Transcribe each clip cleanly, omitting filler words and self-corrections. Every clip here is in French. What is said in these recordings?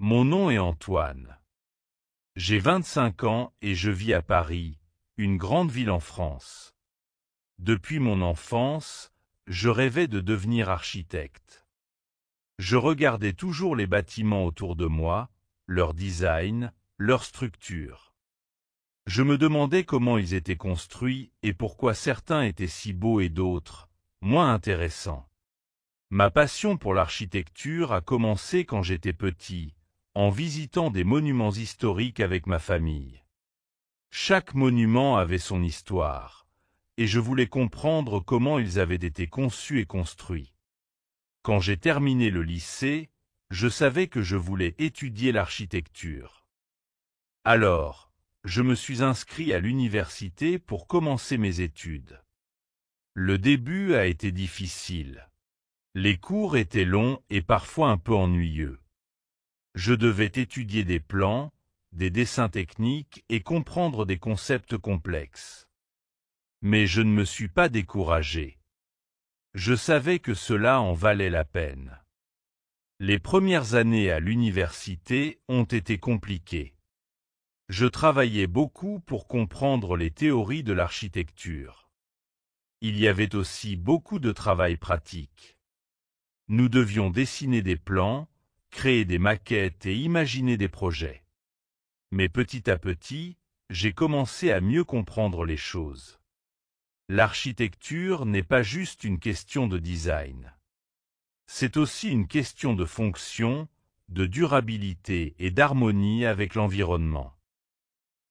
Mon nom est Antoine. J'ai 25 ans et je vis à Paris, une grande ville en France. Depuis mon enfance, je rêvais de devenir architecte. Je regardais toujours les bâtiments autour de moi, leur design, leur structure. Je me demandais comment ils étaient construits et pourquoi certains étaient si beaux et d'autres, moins intéressants. Ma passion pour l'architecture a commencé quand j'étais petit, en visitant des monuments historiques avec ma famille. Chaque monument avait son histoire, et je voulais comprendre comment ils avaient été conçus et construits. Quand j'ai terminé le lycée, je savais que je voulais étudier l'architecture. Alors, je me suis inscrit à l'université pour commencer mes études. Le début a été difficile. Les cours étaient longs et parfois un peu ennuyeux. Je devais étudier des plans, des dessins techniques et comprendre des concepts complexes. Mais je ne me suis pas découragé. Je savais que cela en valait la peine. Les premières années à l'université ont été compliquées. Je travaillais beaucoup pour comprendre les théories de l'architecture. Il y avait aussi beaucoup de travail pratique. Nous devions dessiner des plans, créer des maquettes et imaginer des projets. Mais petit à petit, j'ai commencé à mieux comprendre les choses. L'architecture n'est pas juste une question de design. C'est aussi une question de fonction, de durabilité et d'harmonie avec l'environnement.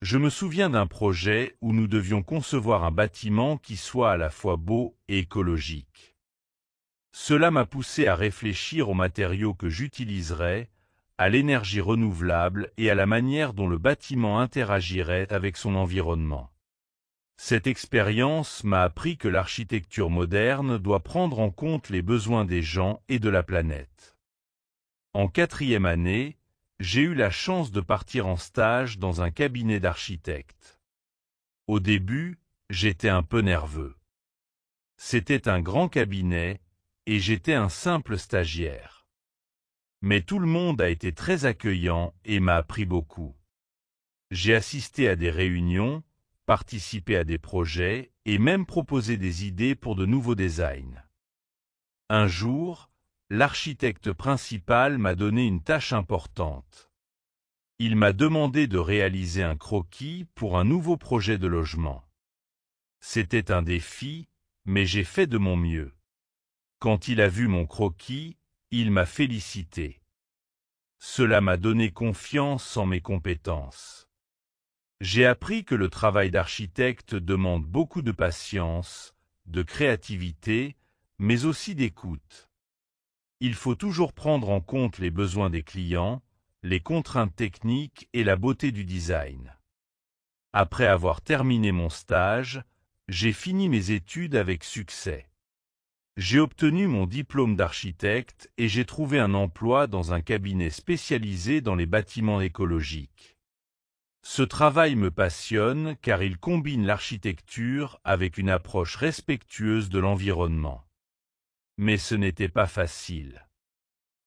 Je me souviens d'un projet où nous devions concevoir un bâtiment qui soit à la fois beau et écologique. Cela m'a poussé à réfléchir aux matériaux que j'utiliserais, à l'énergie renouvelable et à la manière dont le bâtiment interagirait avec son environnement. Cette expérience m'a appris que l'architecture moderne doit prendre en compte les besoins des gens et de la planète. En 4e année, j'ai eu la chance de partir en stage dans un cabinet d'architectes. Au début, j'étais un peu nerveux. C'était un grand cabinet, et j'étais un simple stagiaire. Mais tout le monde a été très accueillant et m'a appris beaucoup. J'ai assisté à des réunions, participé à des projets et même proposé des idées pour de nouveaux designs. Un jour, l'architecte principal m'a donné une tâche importante. Il m'a demandé de réaliser un croquis pour un nouveau projet de logement. C'était un défi, mais j'ai fait de mon mieux. Quand il a vu mon croquis, il m'a félicité. Cela m'a donné confiance en mes compétences. J'ai appris que le travail d'architecte demande beaucoup de patience, de créativité, mais aussi d'écoute. Il faut toujours prendre en compte les besoins des clients, les contraintes techniques et la beauté du design. Après avoir terminé mon stage, j'ai fini mes études avec succès. J'ai obtenu mon diplôme d'architecte et j'ai trouvé un emploi dans un cabinet spécialisé dans les bâtiments écologiques. Ce travail me passionne car il combine l'architecture avec une approche respectueuse de l'environnement. Mais ce n'était pas facile.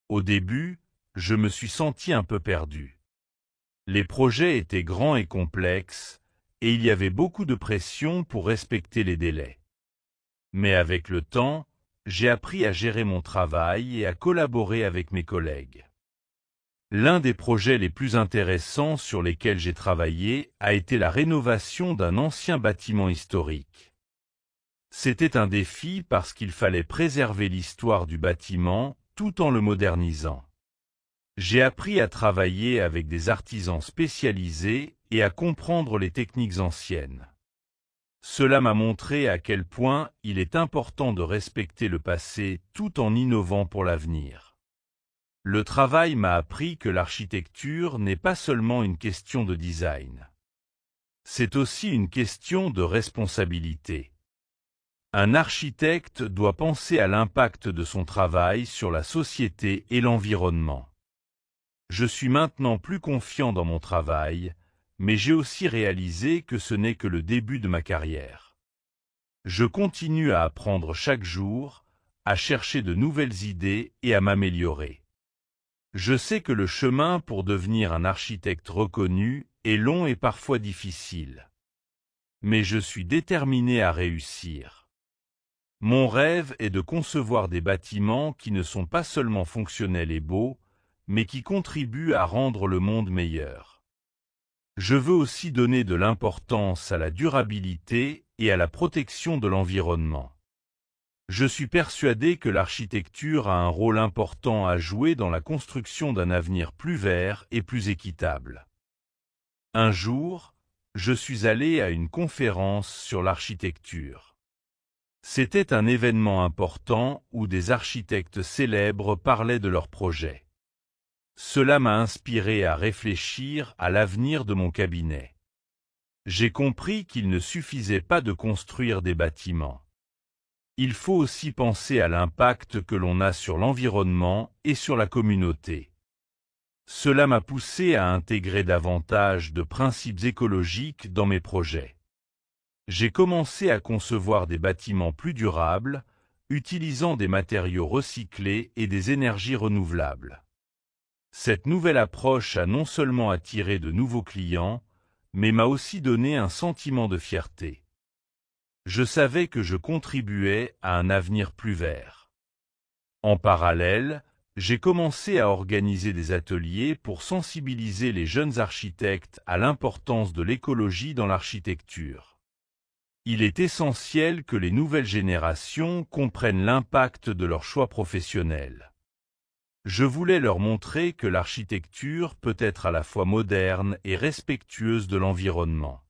Au début, je me suis senti un peu perdu. Les projets étaient grands et complexes, et il y avait beaucoup de pression pour respecter les délais. Mais avec le temps, j'ai appris à gérer mon travail et à collaborer avec mes collègues. L'un des projets les plus intéressants sur lesquels j'ai travaillé a été la rénovation d'un ancien bâtiment historique. C'était un défi parce qu'il fallait préserver l'histoire du bâtiment tout en le modernisant. J'ai appris à travailler avec des artisans spécialisés et à comprendre les techniques anciennes. Cela m'a montré à quel point il est important de respecter le passé tout en innovant pour l'avenir. Le travail m'a appris que l'architecture n'est pas seulement une question de design. C'est aussi une question de responsabilité. Un architecte doit penser à l'impact de son travail sur la société et l'environnement. Je suis maintenant plus confiant dans mon travail, mais j'ai aussi réalisé que ce n'est que le début de ma carrière. Je continue à apprendre chaque jour, à chercher de nouvelles idées et à m'améliorer. Je sais que le chemin pour devenir un architecte reconnu est long et parfois difficile. Mais je suis déterminé à réussir. Mon rêve est de concevoir des bâtiments qui ne sont pas seulement fonctionnels et beaux, mais qui contribuent à rendre le monde meilleur. Je veux aussi donner de l'importance à la durabilité et à la protection de l'environnement. Je suis persuadé que l'architecture a un rôle important à jouer dans la construction d'un avenir plus vert et plus équitable. Un jour, je suis allé à une conférence sur l'architecture. C'était un événement important où des architectes célèbres parlaient de leurs projets. Cela m'a inspiré à réfléchir à l'avenir de mon cabinet. J'ai compris qu'il ne suffisait pas de construire des bâtiments. Il faut aussi penser à l'impact que l'on a sur l'environnement et sur la communauté. Cela m'a poussé à intégrer davantage de principes écologiques dans mes projets. J'ai commencé à concevoir des bâtiments plus durables, utilisant des matériaux recyclés et des énergies renouvelables. Cette nouvelle approche a non seulement attiré de nouveaux clients, mais m'a aussi donné un sentiment de fierté. Je savais que je contribuais à un avenir plus vert. En parallèle, j'ai commencé à organiser des ateliers pour sensibiliser les jeunes architectes à l'importance de l'écologie dans l'architecture. Il est essentiel que les nouvelles générations comprennent l'impact de leurs choix professionnels. Je voulais leur montrer que l'architecture peut être à la fois moderne et respectueuse de l'environnement.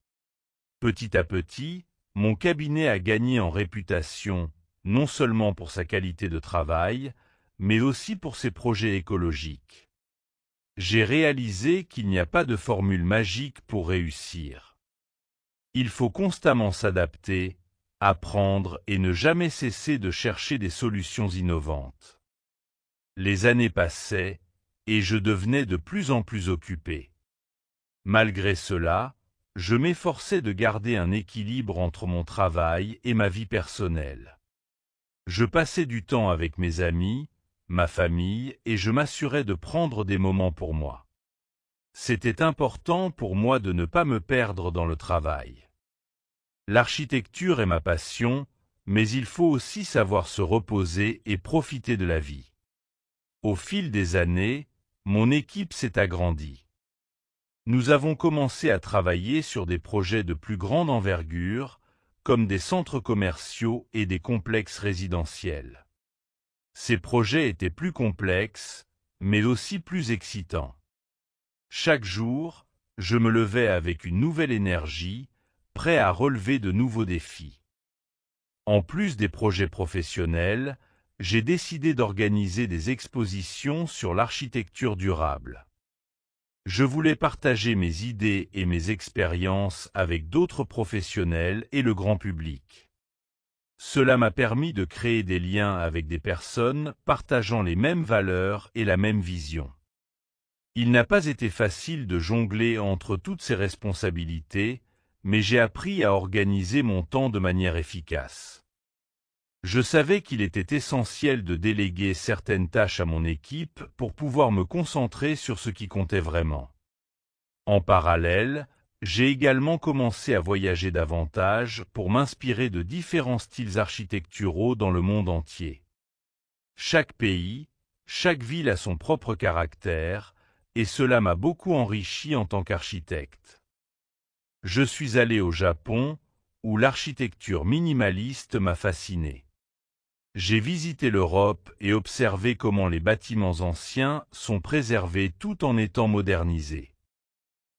Petit à petit, mon cabinet a gagné en réputation, non seulement pour sa qualité de travail, mais aussi pour ses projets écologiques. J'ai réalisé qu'il n'y a pas de formule magique pour réussir. Il faut constamment s'adapter, apprendre et ne jamais cesser de chercher des solutions innovantes. Les années passaient, et je devenais de plus en plus occupé. Malgré cela, je m'efforçais de garder un équilibre entre mon travail et ma vie personnelle. Je passais du temps avec mes amis, ma famille, et je m'assurais de prendre des moments pour moi. C'était important pour moi de ne pas me perdre dans le travail. L'architecture est ma passion, mais il faut aussi savoir se reposer et profiter de la vie. Au fil des années, mon équipe s'est agrandie. Nous avons commencé à travailler sur des projets de plus grande envergure, comme des centres commerciaux et des complexes résidentiels. Ces projets étaient plus complexes, mais aussi plus excitants. Chaque jour, je me levais avec une nouvelle énergie, prêt à relever de nouveaux défis. En plus des projets professionnels, j'ai décidé d'organiser des expositions sur l'architecture durable. Je voulais partager mes idées et mes expériences avec d'autres professionnels et le grand public. Cela m'a permis de créer des liens avec des personnes partageant les mêmes valeurs et la même vision. Il n'a pas été facile de jongler entre toutes ces responsabilités, mais j'ai appris à organiser mon temps de manière efficace. Je savais qu'il était essentiel de déléguer certaines tâches à mon équipe pour pouvoir me concentrer sur ce qui comptait vraiment. En parallèle, j'ai également commencé à voyager davantage pour m'inspirer de différents styles architecturaux dans le monde entier. Chaque pays, chaque ville a son propre caractère, et cela m'a beaucoup enrichi en tant qu'architecte. Je suis allé au Japon, où l'architecture minimaliste m'a fasciné. J'ai visité l'Europe et observé comment les bâtiments anciens sont préservés tout en étant modernisés.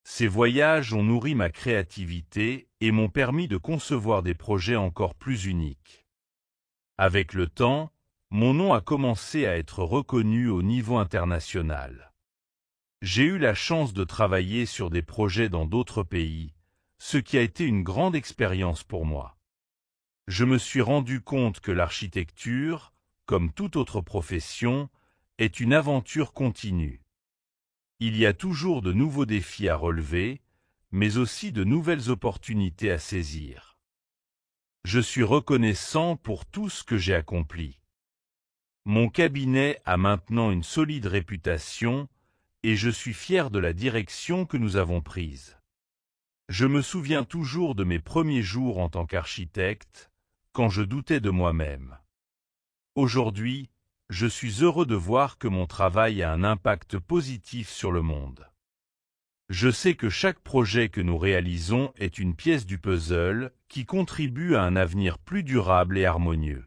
Ces voyages ont nourri ma créativité et m'ont permis de concevoir des projets encore plus uniques. Avec le temps, mon nom a commencé à être reconnu au niveau international. J'ai eu la chance de travailler sur des projets dans d'autres pays, ce qui a été une grande expérience pour moi. Je me suis rendu compte que l'architecture, comme toute autre profession, est une aventure continue. Il y a toujours de nouveaux défis à relever, mais aussi de nouvelles opportunités à saisir. Je suis reconnaissant pour tout ce que j'ai accompli. Mon cabinet a maintenant une solide réputation et je suis fier de la direction que nous avons prise. Je me souviens toujours de mes premiers jours en tant qu'architecte, quand je doutais de moi-même. Aujourd'hui, je suis heureux de voir que mon travail a un impact positif sur le monde. Je sais que chaque projet que nous réalisons est une pièce du puzzle qui contribue à un avenir plus durable et harmonieux.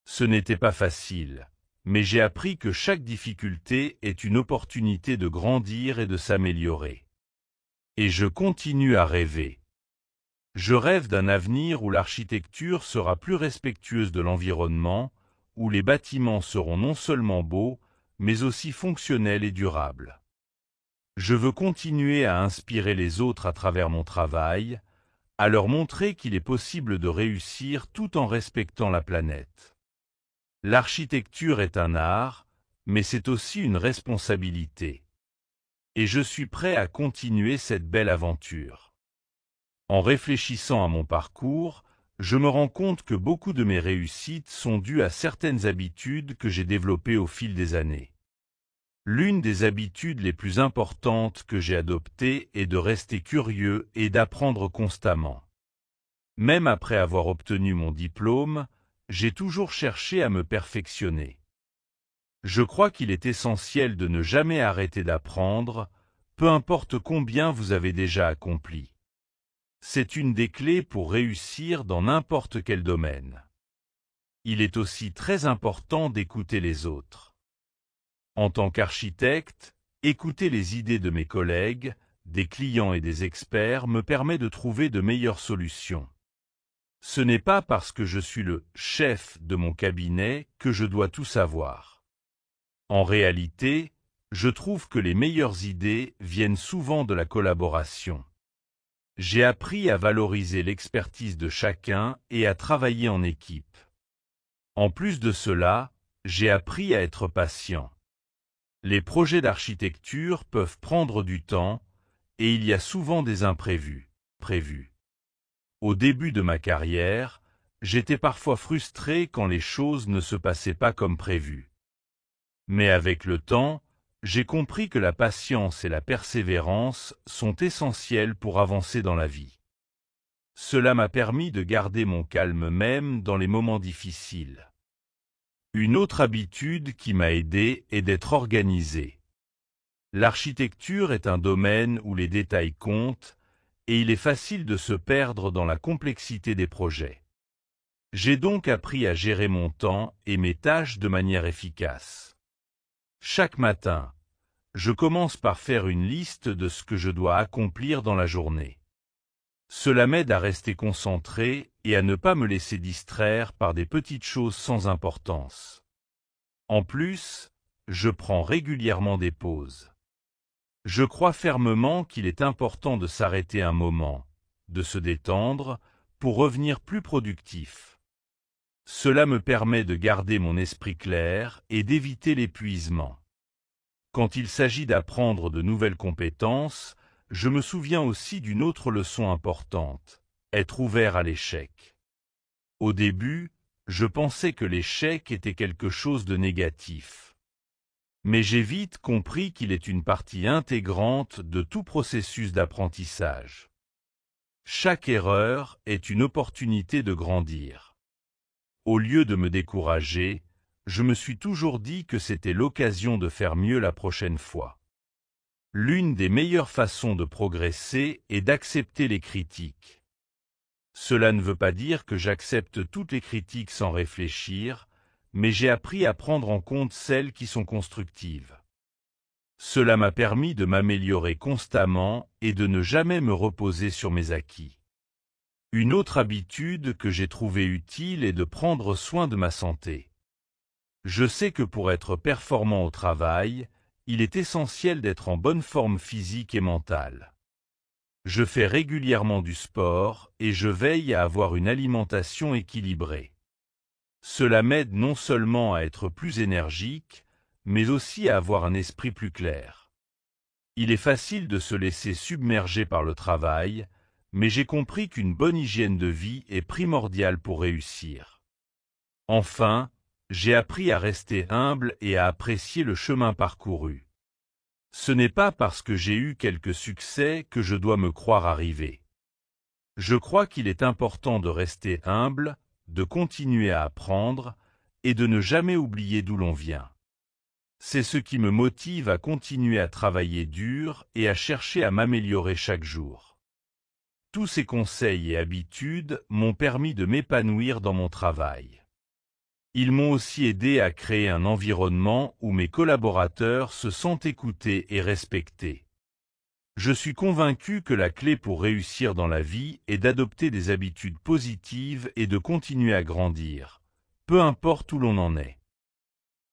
Ce n'était pas facile, mais j'ai appris que chaque difficulté est une opportunité de grandir et de s'améliorer. Et je continue à rêver. Je rêve d'un avenir où l'architecture sera plus respectueuse de l'environnement, où les bâtiments seront non seulement beaux, mais aussi fonctionnels et durables. Je veux continuer à inspirer les autres à travers mon travail, à leur montrer qu'il est possible de réussir tout en respectant la planète. L'architecture est un art, mais c'est aussi une responsabilité. Et je suis prêt à continuer cette belle aventure. En réfléchissant à mon parcours, je me rends compte que beaucoup de mes réussites sont dues à certaines habitudes que j'ai développées au fil des années. L'une des habitudes les plus importantes que j'ai adoptées est de rester curieux et d'apprendre constamment. Même après avoir obtenu mon diplôme, j'ai toujours cherché à me perfectionner. Je crois qu'il est essentiel de ne jamais arrêter d'apprendre, peu importe combien vous avez déjà accompli. C'est une des clés pour réussir dans n'importe quel domaine. Il est aussi très important d'écouter les autres. En tant qu'architecte, écouter les idées de mes collègues, des clients et des experts me permet de trouver de meilleures solutions. Ce n'est pas parce que je suis le chef de mon cabinet que je dois tout savoir. En réalité, je trouve que les meilleures idées viennent souvent de la collaboration. J'ai appris à valoriser l'expertise de chacun et à travailler en équipe. En plus de cela, j'ai appris à être patient. Les projets d'architecture peuvent prendre du temps et il y a souvent des imprévus. Au début de ma carrière, j'étais parfois frustré quand les choses ne se passaient pas comme prévu. Mais avec le temps, j'ai compris que la patience et la persévérance sont essentielles pour avancer dans la vie. Cela m'a permis de garder mon calme même dans les moments difficiles. Une autre habitude qui m'a aidé est d'être organisé. L'architecture est un domaine où les détails comptent et il est facile de se perdre dans la complexité des projets. J'ai donc appris à gérer mon temps et mes tâches de manière efficace. Chaque matin, je commence par faire une liste de ce que je dois accomplir dans la journée. Cela m'aide à rester concentré et à ne pas me laisser distraire par des petites choses sans importance. En plus, je prends régulièrement des pauses. Je crois fermement qu'il est important de s'arrêter un moment, de se détendre, pour revenir plus productif. Cela me permet de garder mon esprit clair et d'éviter l'épuisement. Quand il s'agit d'apprendre de nouvelles compétences, je me souviens aussi d'une autre leçon importante, être ouvert à l'échec. Au début, je pensais que l'échec était quelque chose de négatif. Mais j'ai vite compris qu'il est une partie intégrante de tout processus d'apprentissage. Chaque erreur est une opportunité de grandir. Au lieu de me décourager, je me suis toujours dit que c'était l'occasion de faire mieux la prochaine fois. L'une des meilleures façons de progresser est d'accepter les critiques. Cela ne veut pas dire que j'accepte toutes les critiques sans réfléchir, mais j'ai appris à prendre en compte celles qui sont constructives. Cela m'a permis de m'améliorer constamment et de ne jamais me reposer sur mes acquis. Une autre habitude que j'ai trouvée utile est de prendre soin de ma santé. Je sais que pour être performant au travail, il est essentiel d'être en bonne forme physique et mentale. Je fais régulièrement du sport et je veille à avoir une alimentation équilibrée. Cela m'aide non seulement à être plus énergique, mais aussi à avoir un esprit plus clair. Il est facile de se laisser submerger par le travail, mais j'ai compris qu'une bonne hygiène de vie est primordiale pour réussir. Enfin, J'ai appris à rester humble et à apprécier le chemin parcouru. Ce n'est pas parce que j'ai eu quelques succès que je dois me croire arrivé. Je crois qu'il est important de rester humble, de continuer à apprendre, et de ne jamais oublier d'où l'on vient. C'est ce qui me motive à continuer à travailler dur et à chercher à m'améliorer chaque jour. Tous ces conseils et habitudes m'ont permis de m'épanouir dans mon travail. Ils m'ont aussi aidé à créer un environnement où mes collaborateurs se sentent écoutés et respectés. Je suis convaincu que la clé pour réussir dans la vie est d'adopter des habitudes positives et de continuer à grandir, peu importe où l'on en est.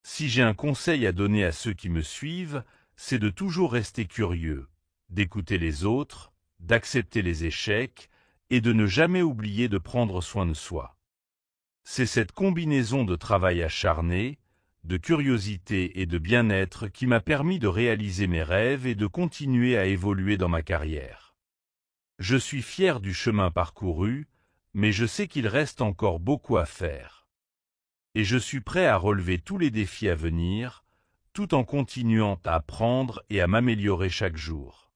Si j'ai un conseil à donner à ceux qui me suivent, c'est de toujours rester curieux, d'écouter les autres, d'accepter les échecs et de ne jamais oublier de prendre soin de soi. C'est cette combinaison de travail acharné, de curiosité et de bien-être qui m'a permis de réaliser mes rêves et de continuer à évoluer dans ma carrière. Je suis fier du chemin parcouru, mais je sais qu'il reste encore beaucoup à faire. Et je suis prêt à relever tous les défis à venir, tout en continuant à apprendre et à m'améliorer chaque jour.